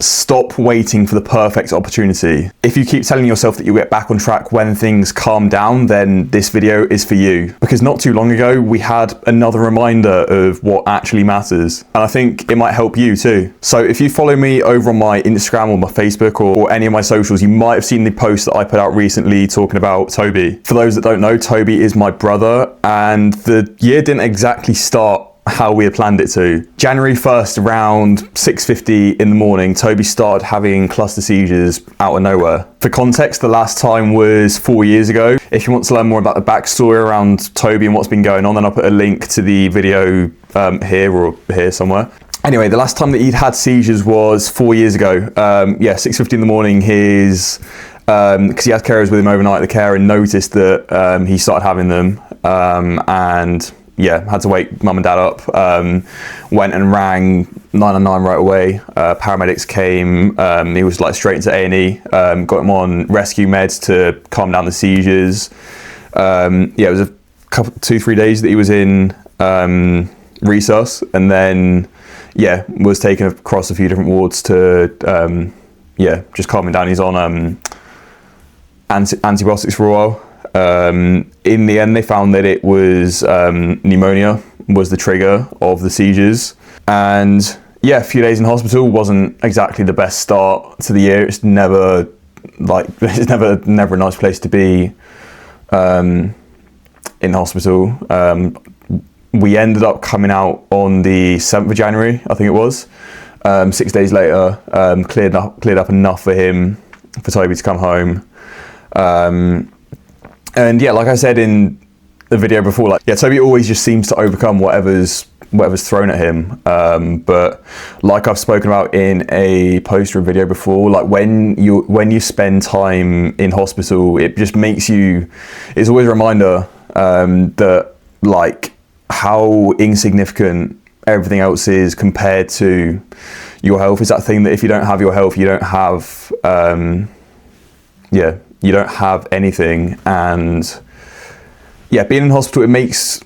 Stop waiting for the perfect opportunity. If you keep telling yourself that you'll get back on track when things calm down, then this video is for you. Because not too long ago, we had another reminder of what actually matters. And I think it might help you too. So if you follow me over on my Instagram or my Facebook or any of my socials, you might have seen the post that I put out recently talking about Toby. For those that don't know, Toby is my brother, and the year didn't exactly start how we had planned it to. January 1st, around 6:50 in the morning, Toby started having cluster seizures out of nowhere. For context, the last time was 4 years ago. If you want to learn more about the backstory around Toby and what's been going on, then I'll put a link to the video here or here somewhere. Anyway, the last time that he'd had seizures was 4 years ago. 6:50 in the morning, because he had carers with him overnight, the carer noticed that he started having them, and had to wake mum and dad up. Went and rang 999 right away. Paramedics came. He was like straight into A&E. Got him on rescue meds to calm down the seizures. It was a couple, 2-3 days that he was in resus, and then was taken across a few different wards to just calm him down. He's on antibiotics for a while. In the end, they found that it was pneumonia was the trigger of the seizures, and a few days in hospital wasn't exactly the best start to the year. It's never a nice place to be in hospital. We ended up coming out on the 7th of January, I think it was. 6 days later, cleared up enough for Toby to come home. And like I said in the video before, Toby always just seems to overcome whatever's thrown at him. But like I've spoken about in a poster and video before, like when you spend time in hospital, it just makes you, it's always a reminder that like how insignificant everything else is compared to your health. Is that thing that if you don't have your health, you don't have you don't have anything. And being in hospital, it makes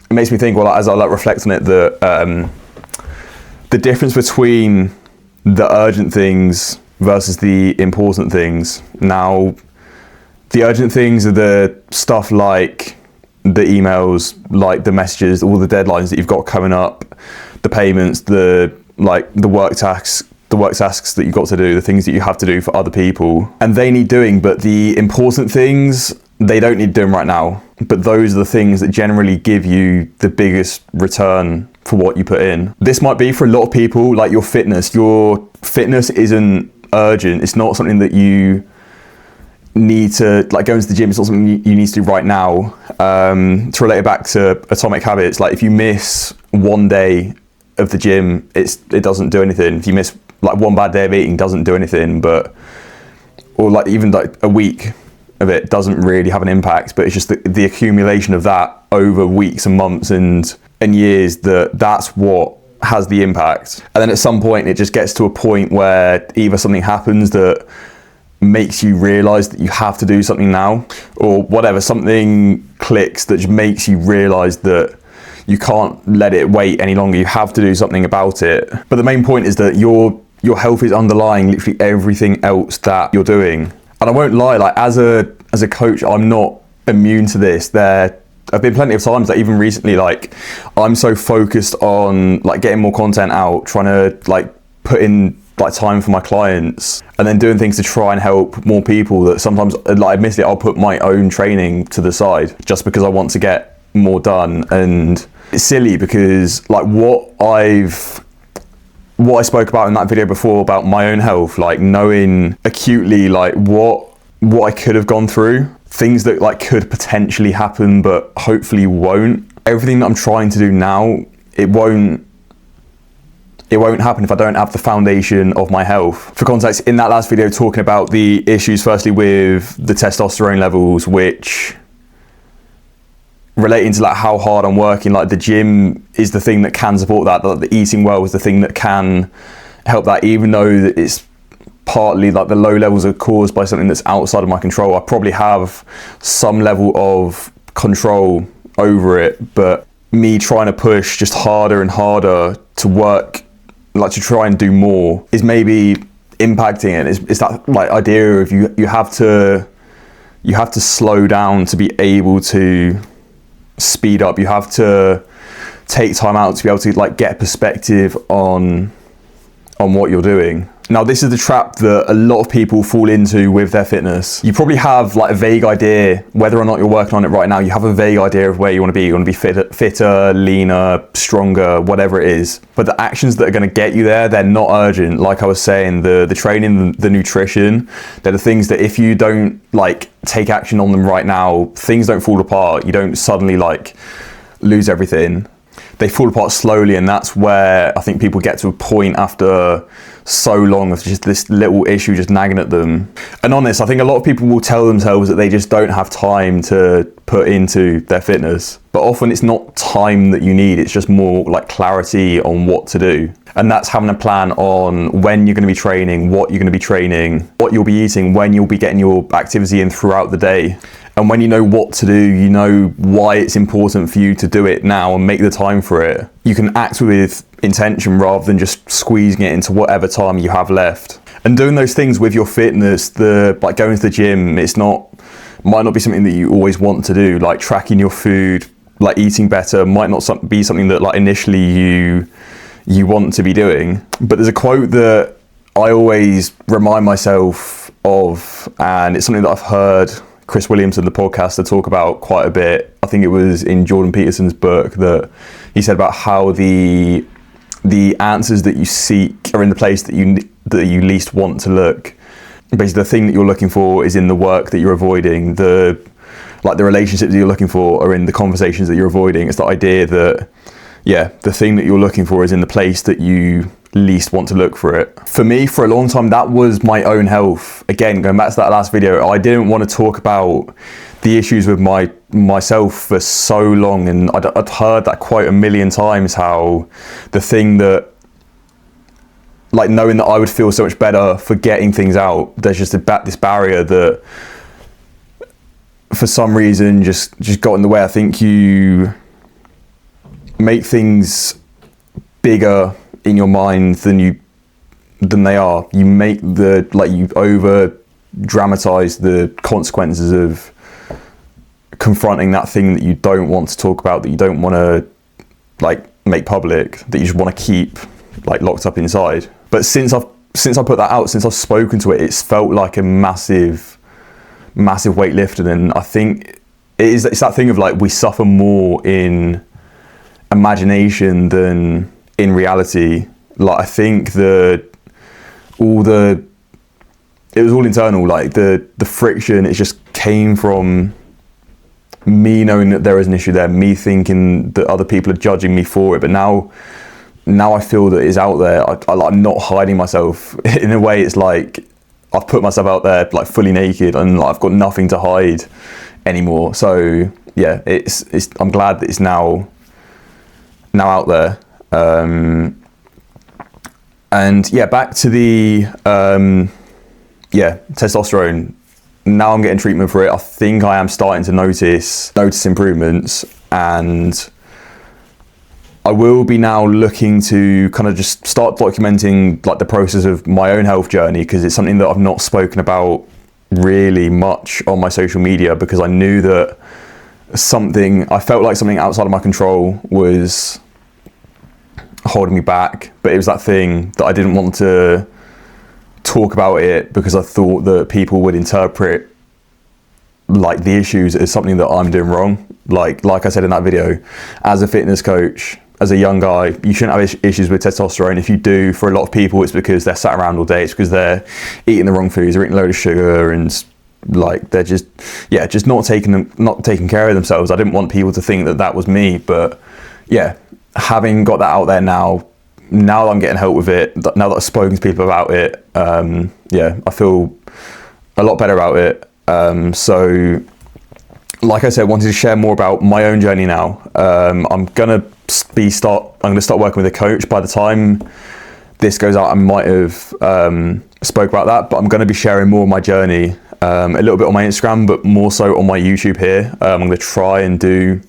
me think, well, as I reflect on it, that the difference between the urgent things versus the important things. Now, the urgent things are the stuff like the emails, like the messages, all the deadlines that you've got coming up, the payments, the work tasks that you've got to do, the things that you have to do for other people, and they need doing. But the important things, they don't need doing right now. But those are the things that generally give you the biggest return for what you put in. This might be for a lot of people, like your fitness. Your fitness isn't urgent. It's not something that you need to, like going to the gym, it's not something you need to do right now. To relate it back to Atomic Habits, like if you miss one day of the gym, it doesn't do anything. If you miss like one bad day of eating, doesn't do anything. Or like even like a week of it doesn't really have an impact, but it's just the accumulation of that over weeks and months and years, that's what has the impact. And then at some point it just gets to a point where either something happens that makes you realize that you have to do something now, or whatever, something clicks that just makes you realize that you can't let it wait any longer. You have to do something about it. But the main point is that your health is underlying literally everything else that you're doing. And I won't lie, like as a coach, I'm not immune to this. There have been plenty of times that even recently, like I'm so focused on like getting more content out, trying to like put in like time for my clients and then doing things to try and help more people, that sometimes, like admittedly, I'll put my own training to the side just because I want to get more done. And it's silly because like what I spoke about in that video before about my own health, like knowing acutely like what I could have gone through, things that like could potentially happen but hopefully won't. Everything that I'm trying to do now, it won't happen if I don't have the foundation of my health. For context, in that last video talking about the issues firstly with the testosterone levels, which relating to like how hard I'm working, like the gym is the thing that can support that, like the eating well is the thing that can help that, even though it's partly like the low levels are caused by something that's outside of my control. I probably have some level of control over it, but me trying to push just harder and harder to work, like to try and do more, is maybe impacting it. It's that like idea of you have to slow down to be able to speed up. You have to take time out to be able to like get perspective on what you're doing. Now, this is the trap that a lot of people fall into with their fitness. You probably have like a vague idea, whether or not you're working on it right now, you have a vague idea of where you want to be. You want to be fitter, leaner, stronger, whatever it is. But the actions that are going to get you there, they're not urgent. Like I was saying, the training, the nutrition, they're the things that if you don't like take action on them right now, things don't fall apart. You don't suddenly like lose everything. They fall apart slowly, and that's where I think people get to a point after so long of just this little issue just nagging at them. And on this, I think a lot of people will tell themselves that they just don't have time to put into their fitness. But often it's not time that you need, it's just more like clarity on what to do. And that's having a plan on when you're going to be training, what you're going to be training, what you'll be eating, when you'll be getting your activity in throughout the day. And when you know what to do, you know why it's important for you to do it now and make the time for it. You can act with intention rather than just squeezing it into whatever time you have left. And doing those things with your fitness, like going to the gym, might not be something that you always want to do. Like tracking your food, like eating better might not be something that like initially you want to be doing. But there's a quote that I always remind myself of, and it's something that I've heard Chris Williamson, the podcaster, talk about quite a bit. I think it was in Jordan Peterson's book that he said about how the answers that you seek are in the place that you least want to look. Basically, the thing that you're looking for is in the work that you're avoiding. The relationships that you're looking for are in the conversations that you're avoiding. It's the idea that, yeah, the thing that you're looking for is in the place that you least want to look for it. For me, for a long time, that was my own health. Again, going back to that last video, I didn't want to talk about the issues with myself for so long, and I'd heard that quote a million times, how the thing that, like knowing that I would feel so much better for getting things out, there's just this barrier that for some reason just got in the way. I think you make things bigger in your mind than they are. You make you over dramatize the consequences of confronting that thing that you don't want to talk about, that you don't want to like make public, that you just want to keep like locked up inside. But since I put that out, since I've spoken to it, it's felt like a massive weight lifted. And I think it's that thing of like, we suffer more in imagination than in reality. Like I think it was all internal. Like the friction, it just came from me knowing that there is an issue there, me thinking that other people are judging me for it. But now I feel that it's out there. I'm not hiding myself. In a way, it's like I've put myself out there like fully naked, and like, I've got nothing to hide anymore. So yeah, I'm glad that it's now out there. And yeah, back to the testosterone. Now I'm getting treatment for it. I think I am starting to notice improvements, and I will be now looking to kind of just start documenting like the process of my own health journey, because it's something that I've not spoken about really much on my social media, because I knew that I felt like something outside of my control was holding me back. But it was that thing that I didn't want to talk about it, because I thought that people would interpret like the issues as something that I'm doing wrong. Like I said in that video, as a fitness coach, as a young guy, you shouldn't have issues with testosterone. If you do, for a lot of people, it's because they're sat around all day. It's because they're eating the wrong foods, they're eating a load of sugar, and like they're just not taking care of themselves. I didn't want people to think that was me. But yeah, having got that out there now that I'm getting help with it, now that I've spoken to people about it, I feel a lot better about it. So like I said, I wanted to share more about my own journey now. I'm gonna start working with a coach. By the time this goes out, I might have spoke about that, but I'm gonna be sharing more of my journey, a little bit on my Instagram, but more so on my YouTube here. I'm gonna try and do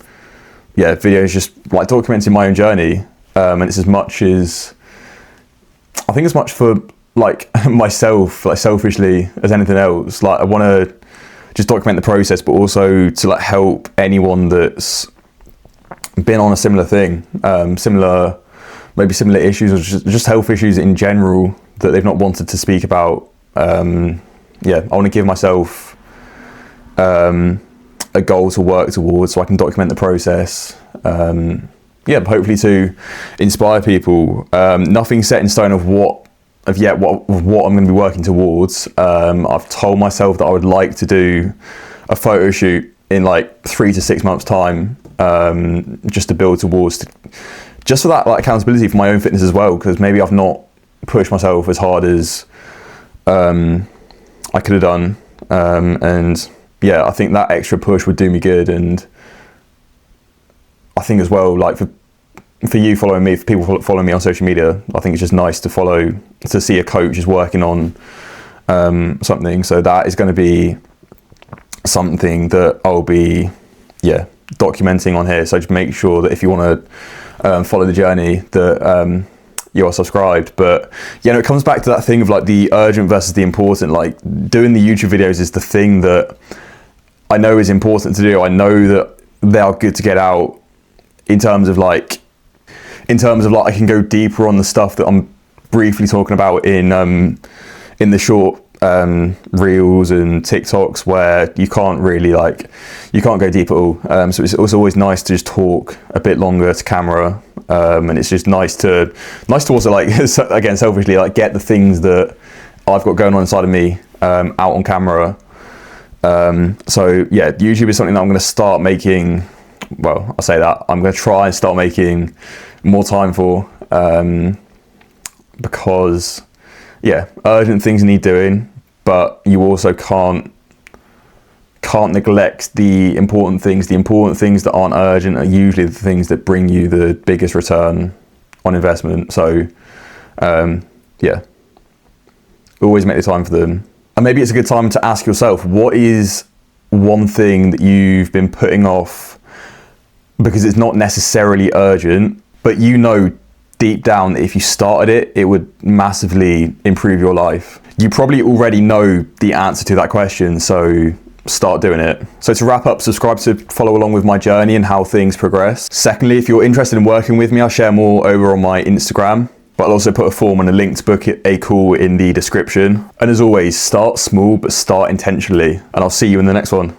videos just like documenting my own journey. And it's as much for like myself, like selfishly as anything else. Like I want to just document the process, but also to like help anyone that's been on a similar thing, maybe similar issues, or just health issues in general that they've not wanted to speak about. Yeah, I want to give myself a goal to work towards, so I can document the process. Yeah, hopefully to inspire people. Nothing set in stone of what I'm going to be working towards. I've told myself that I would like to do a photo shoot in like 3 to 6 months time, just to build towards, just for that like accountability for my own fitness as well, because maybe I've not pushed myself as hard as I could have done, and yeah, I think that extra push would do me good. And I think as well, like for you following me, for people following me on social media, I think it's just nice to see a coach is working on something. So that is going to be something that I'll be documenting on here. So just make sure that if you want to follow the journey, that you are subscribed. But yeah, no, it comes back to that thing of like the urgent versus the important. Like doing the YouTube videos is the thing that I know is important to do. I know that they are good to get out in terms of like I can go deeper on the stuff that I'm briefly talking about in the short reels and TikToks, where you can't go deep at all. So it's always nice to just talk a bit longer to camera, and it's just nice to also, like, again, selfishly, like, get the things that I've got going on inside of me out on camera. So yeah, YouTube is something that I'm going to start making. Well, I say that I'm going to try and start making more time for, because yeah, urgent things need doing, but you also can't neglect the important things. The important things that aren't urgent are usually the things that bring you the biggest return on investment. So yeah, always make the time for them. And maybe it's a good time to ask yourself, what is one thing that you've been putting off because it's not necessarily urgent, but you know deep down that if you started it, it would massively improve your life? You probably already know the answer to that question, so start doing it. So to wrap up, subscribe to follow along with my journey and how things progress. Secondly, if you're interested in working with me, I'll share more over on my Instagram, but I'll also put a form and a link to book a call in the description. And as always, start small, but start intentionally, and I'll see you in the next one.